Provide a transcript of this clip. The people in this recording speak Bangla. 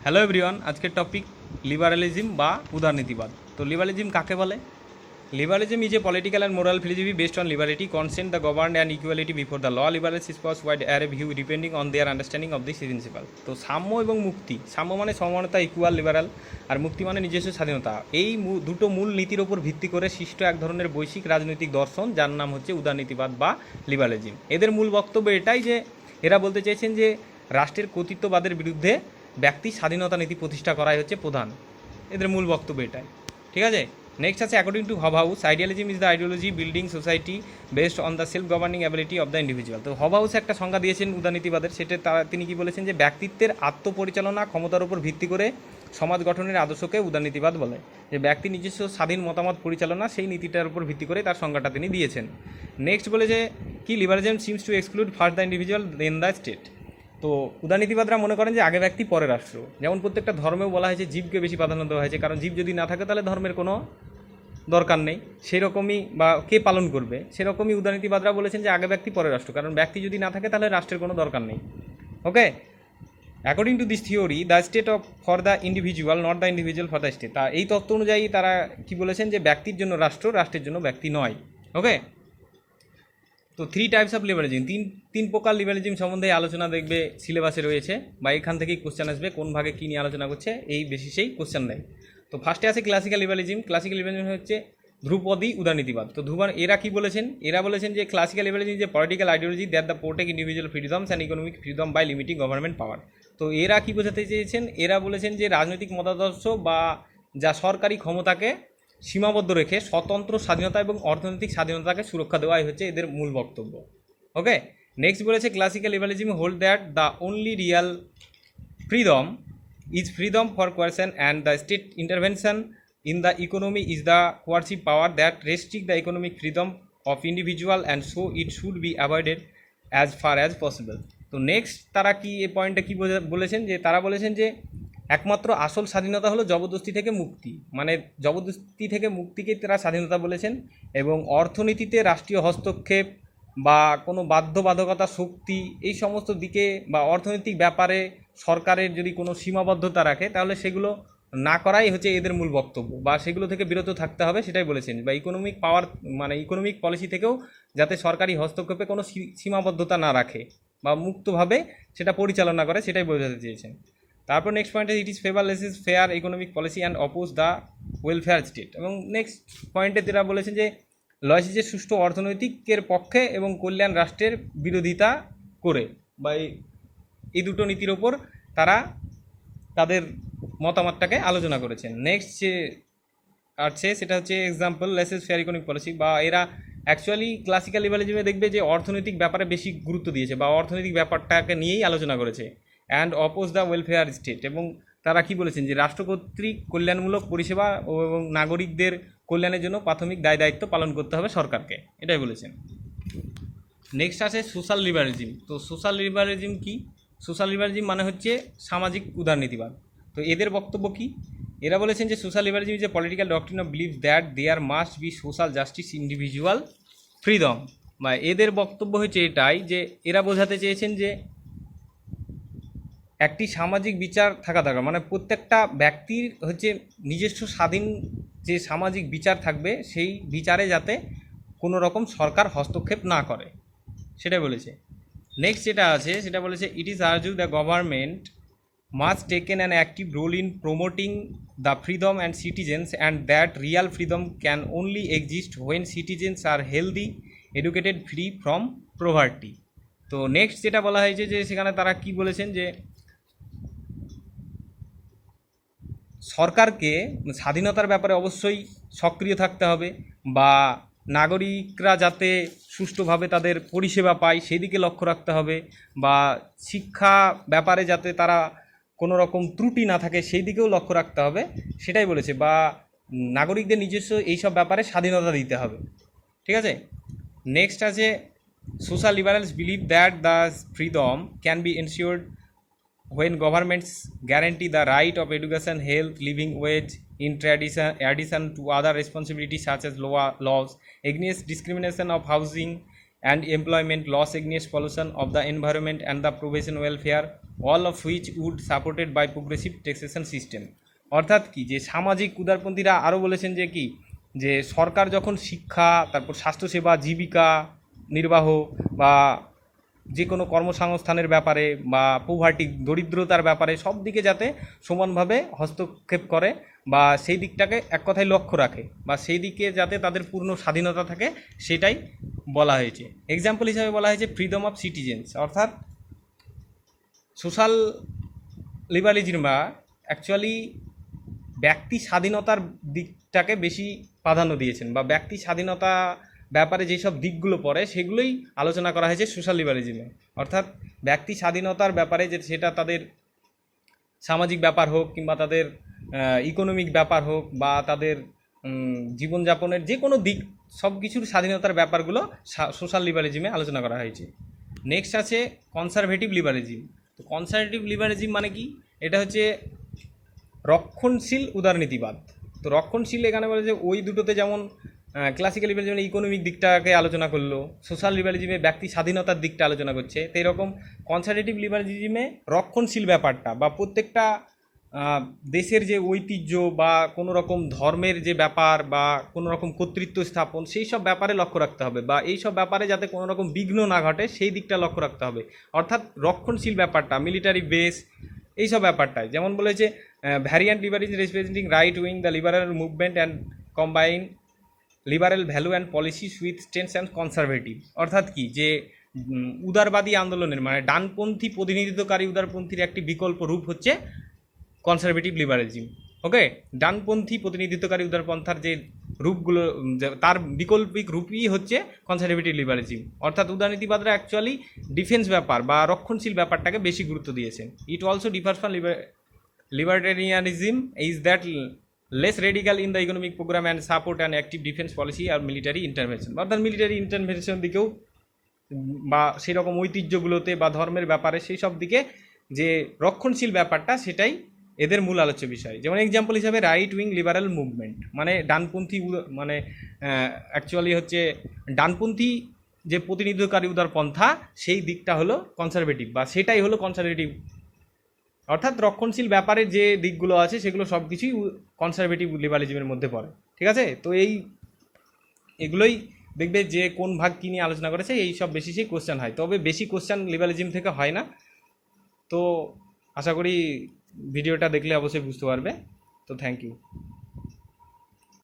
হ্যালো এভরিওয়ান, আজকের টপিক লিবারালিজম বা উদারনীতিবাদ। তো লিবারালিজম কাকে বলে? Liberalism is a political and moral philosophy based on liberty, consent, the govern and equality before the law. Liberalist spans wide array view depending on their understanding of this principle. তো সাম্য এবং মুক্তি, সাম্য মানে সমানতা, ইকুয়াল লিবারাল, আর মুক্তি মানে নিজস্ব স্বাধীনতা। এই দুটো মূল নীতির ওপর ভিত্তি করে সৃষ্ট এক ধরনের বৈশ্বিক রাজনৈতিক দর্শন, যার নাম হচ্ছে উদারনীতিবাদ বা লিবারালিজম। এদের মূল বক্তব্য এটাই যে এরা বলতে চাইছেন যে রাষ্ট্রের কর্তৃত্ববাদের বিরুদ্ধে ব্যক্তি স্বাধীনতা নীতি প্রতিষ্ঠা করাই হচ্ছে প্রধান। এদের মূল বক্তব্য এটাই। ঠিক আছে, নেক্সট আছে according to Hobhouse, idealism is the ideology building society based on the self governing ability of the individual. তো হবহাউস একটা সংজ্ঞা দিয়েছেন উদারনীতিবাদের, সেটা তিনি কি বলেছেন যে ব্যক্তিত্বের আত্মপরিচালনা ক্ষমতার উপর ভিত্তি করে সমাজ গঠনের আদর্শকে উদারনীতিবাদ বলে। যে ব্যক্তি নিজস্ব স্বাধীন মতামত পরিচালনা, সেই নীতিটার উপর ভিত্তি করে তার সংজ্ঞাটা তিনি দিয়েছেন। নেক্সট বলে যে কি liberalism seems to exclude first the individual then the state. তো উদারনীতিবাদরা মনে করেন যে আগে ব্যক্তি পরে রাষ্ট্র। যেমন প্রত্যেকটা ধর্মেও বলা হয়েছে জীবকে বেশি প্রাধান্য দেওয়া হয়েছে, কারণ জীব যদি না থাকে তাহলে ধর্মের কোনো দরকার নেই, সেরকমই বা কে পালন করবে, সেরকমই উদারনীতিবাদরা বলেছেন যে আগে ব্যক্তি পরে রাষ্ট্র, কারণ ব্যক্তি যদি না থাকে তাহলে রাষ্ট্রের কোনো দরকার নেই। Okay, according to this theory the state of for the individual, not the individual for the state. তা এই তত্ত্ব অনুযায়ী তারা কি বলেছেন যে ব্যক্তির জন্য রাষ্ট্র, রাষ্ট্রের জন্য ব্যক্তি নয়। ওকে, তো থ্রি টাইপস অফ লিবারালিজম, তিন প্রকার লিবারালিজম সম্বন্ধে আলোচনা দেখবে সিলেবাসে রয়েছে, বা এখান থেকেই কোশ্চেন আসবে কোন ভাগে কী নিয়ে আলোচনা করছে, এই বেসিসেই কোশ্চেন দেয়। তো ফার্স্টে আছে ক্লাসিক্যাল লিবারালিজম। ক্লাসিক্যাল লিবারালিজম হচ্ছে ধ্রুপদী উদারনীতিবাদ। তো এরা কি বলেছেন? এরা বলেছেন যে ক্লাসিক্যাল লিবারালিজম যে political ideology that the protect individual freedoms and economic freedom by limiting government power. তো এরা কি বোঝাতে চেয়েছেন? এরা বলেছেন যে রাজনৈতিক মতাদর্শ বা যা সরকারি ক্ষমতাকে সীমাবদ্ধ রেখে স্বতন্ত্র স্বাধীনতা এবং অর্থনৈতিক স্বাধীনতাকে সুরক্ষা দেওয়াই হচ্ছে এদের মূল বক্তব্য। ওকে, নেক্সট বলেছে classical liberalism hold that the only Real freedom is freedom for কোয়ারশন and the state intervention in the economy is the coercive power that restrict the economic freedom of individual, and so it should be avoided as far as possible. তো নেক্সট তারা কি এই পয়েন্টটা কি বলেছেন? যে তারা বলেছেন যে একমাত্র আসল স্বাধীনতা হলো জবরদস্তি থেকে মুক্তি, মানে জবরদস্তি থেকে মুক্তিকে তারা স্বাধীনতা বলেছেন, এবং অর্থনীতিতে রাষ্ট্রীয় হস্তক্ষেপ বা কোনো বাধ্যবাধকতা শক্তি এই সমস্ত দিকে বা অর্থনৈতিক ব্যাপারে সরকারের যদি কোনো সীমাবদ্ধতা রাখে তাহলে সেগুলো না করাই হচ্ছে এদের মূল বক্তব্য, বা সেগুলো থেকে বিরত থাকতে হবে সেটাই বলেছেন। বা ইকোনমিক পাওয়ার মানে ইকোনমিক পলিসি থেকেও যাতে সরকারি হস্তক্ষেপে কোনো সীমাবদ্ধতা না রাখে বা মুক্তভাবে সেটা পরিচালনা করে, সেটাই বোঝাতে চেয়েছেন। তারপর নেক্সট পয়েন্টে it is favourless is fair economic policy and oppose the welfare state. এবং নেক্সট পয়েন্টে তারা বলেছেন যে লয়েস যে সুষ্ঠু অর্থনৈতিকের পক্ষে এবং কল্যাণ রাষ্ট্রের বিরোধিতা করে, বা এই দুটো নীতির ওপর তারা তাদের মতামতটাকে আলোচনা করেছেন। নেক্সট যে আছে সেটা হচ্ছে example laces fair economic policy, বা এরা অ্যাকচুয়ালি ক্লাসিক্যাল লিবারালিজমে দেখবে যে অর্থনৈতিক ব্যাপারে বেশি গুরুত্ব দিয়েছে বা অর্থনৈতিক ব্যাপারটাকে নিয়েই আলোচনা করেছে। And oppose the welfare state, এবং তারা কি বলেছেন যে রাষ্ট্র কর্তৃক কল্যাণমূলক পরিষেবা এবং নাগরিকদের কল্যাণের জন্য প্রাথমিক দায়িত্ব পালন করতে হবে সরকারকে, এটাই বলেছেন। নেক্সট আছে সোশ্যাল লিবারালিজম। তো সোশ্যাল লিবারালিজম কি? সোশ্যাল লিবারালিজম মানে হচ্ছে সামাজিক উদারনীতিবাদ। তো এদের বক্তব্য কি? এরা বলেছেন যে social liberalism is a political doctrine of believe that there must be social justice individual freedom. বা এদের বক্তব্য হচ্ছে এটাই যে এরা বোঝাতে চেয়েছেন যে একটি সামাজিক বিচার থাকা দরকার, মানে প্রত্যেকটা ব্যক্তির হচ্ছে নিজস্ব স্বাধীন যে সামাজিক বিচার থাকবে, সেই বিচারে যাতে কোনো রকম সরকার হস্তক্ষেপ না করে, সেটাই বলেছে। নেক্সট যেটা আছে সেটা বলেছে it is argue the government must taken an active role in promoting the freedom and citizens, and that real freedom can only exist when citizens are healthy, educated, free from poverty. তো নেক্সট যেটা বলা হয়েছে যে সেখানে তারা কি বলেছেন যে সরকারকে স্বাধীনতার ব্যাপারে অবশ্যই সক্রিয় থাকতে হবে, বা নাগরিকরা যাতে সুষ্ঠুভাবে তাদের পরিষেবা পায় সেই দিকে লক্ষ্য রাখতে হবে, বা শিক্ষা ব্যাপারে যাতে তারা কোনো রকম ত্রুটি না থাকে সেই দিকেও লক্ষ্য রাখতে হবে, সেটাই বলেছে। বা নাগরিকদের নিজস্ব এইসব ব্যাপারে স্বাধীনতা দিতে হবে। ঠিক আছে, নেক্সট আছে social liberals believe that the freedom can be ensured when governments guarantee the right of education, health, living wage in addition to other responsibilities such as laws against discrimination of housing and employment, laws against pollution of the environment and the professional welfare all of which would supported by progressive taxation system. অর্থাৎ কি, যে সামাজিক উদারপন্থীরা আরও বলেছেন যে কি, যে সরকার যখন শিক্ষা, তারপর স্বাস্থ্যসেবা, জীবিকা নির্বাহ বা যে কোনো কর্মসংস্থানের ব্যাপারে বা পোভার্টি, দরিদ্রতার ব্যাপারে সব দিকে যাতে সমানভাবে হস্তক্ষেপ করে বা সেই দিকটাকে এক কথায় লক্ষ্য রাখে বা সেই দিকে যাতে তাদের পূর্ণ স্বাধীনতা থাকে, সেটাই বলা হয়েছে। এক্সাম্পল হিসাবে বলা হয়েছে ফ্রিডম অফ সিটিজেন্স। অর্থাৎ সোশ্যাল লিবারালিজমরা অ্যাকচুয়ালি ব্যক্তি স্বাধীনতার দিকটাকে বেশি প্রাধান্য দিয়েছেন বা ব্যক্তি স্বাধীনতা ব্যাপারে যেসব দিকগুলো পড়ে সেগুলোই আলোচনা করা হয়েছে সোশ্যাল লিবারালিজমে। অর্থাৎ ব্যক্তি স্বাধীনতার ব্যাপারে যে সেটা তাদের সামাজিক ব্যাপার হোক কিংবা তাদের ইকোনমিক ব্যাপার হোক বা তাদের জীবনযাপনের যে কোনো দিক, সব কিছুর স্বাধীনতার ব্যাপারগুলো সোশ্যাল লিবারালিজমে আলোচনা করা হয়েছে। নেক্সট আছে কনসারভেটিভ লিবারালিজম। তো কনসারভেটিভ লিবারালিজম মানে কি, এটা হচ্ছে রক্ষণশীল উদারনীতিবাদ। তো রক্ষণশীল এখানে বলে যে ওই দুটোতে যেমন ক্লাসিক্যাল লিবারালিজমে ইকোনমিক দিকটাকে আলোচনা করলো, সোশ্যাল লিবারালিজমে ব্যক্তি স্বাধীনতার দিকটা আলোচনা করছে, তো এরকম কনসারভেটিভ লিবারালিজমে রক্ষণশীল ব্যাপারটা বা প্রত্যেকটা দেশের যে ঐতিহ্য বা কোনো রকম ধর্মের যে ব্যাপার বা কোনো রকম কর্তৃত্ব স্থাপন, সেই সব ব্যাপারে লক্ষ্য রাখতে হবে বা এই সব ব্যাপারে যাতে কোনো রকম বিঘ্ন না ঘটে সেই দিকটা লক্ষ্য রাখতে হবে। অর্থাৎ রক্ষণশীল ব্যাপারটা, মিলিটারি বেস, এইসব ব্যাপারটায় যেমন বলেছে variant liberalism representing right wing the liberal movement and combine liberal value and policies with stance and conservative. অর্থাৎ কি, যে উদারবাদী আন্দোলনের মানে ডানপন্থী প্রতিনিধিত্বকারী উদারপন্থীর একটি বিকল্প রূপ হচ্ছে কনসারভেটিভ লিবারালিজম। ওকে, ডানপন্থী প্রতিনিধিত্বকারী উদারপন্থার যে রূপগুলো, তার বিকল্পিক রূপই হচ্ছে কনসারভেটিভ লিবারালিজম। অর্থাৎ উদারনীতিবাদরা অ্যাকচুয়ালি ডিফেন্স ব্যাপার বা রক্ষণশীল ব্যাপারটাকে বেশি গুরুত্ব দিয়েছেন। It also differs from libertarianism is that less radical in the economic program and support an active defense policy or military intervention। অর্থাৎ মিলিটারি ইন্টারভেনশন দিকেও বা সেরকম ঐতিহ্যগুলোতে বা ধর্মের ব্যাপারে সেই সব দিকে যে রক্ষণশীল ব্যাপারটা, সেটাই এদের মূল আলোচ্য বিষয়। যেমন এক্সাম্পল হিসাবে রাইট উইং লিবারাল মুভমেন্ট মানে ডানপন্থী, মানে অ্যাকচুয়ালি হচ্ছে ডানপন্থী যে প্রতিনিধিত্বকারী উদারপন্থা, সেই দিকটা হলো কনসারভেটিভ বা সেটাই হলো কনসারভেটিভ। অর্থাৎ রক্ষণশীল ব্যাপারের যে দিকগুলো আছে সেগুলো সব কিছুই কনসারভেটিভ লিবারালিজমের মধ্যে পড়ে। ঠিক আছে, তো এগুলোই দেখবে যে কোন ভাগ কী নিয়ে আলোচনা করেছে, এই সব বেশি সেই কোশ্চেন হয়, তবে বেশি কোশ্চেন লিবারালিজম থেকে হয় না। তো আশা করি ভিডিওটা দেখলে অবশ্যই বুঝতে পারবে। তো থ্যাংক ইউ।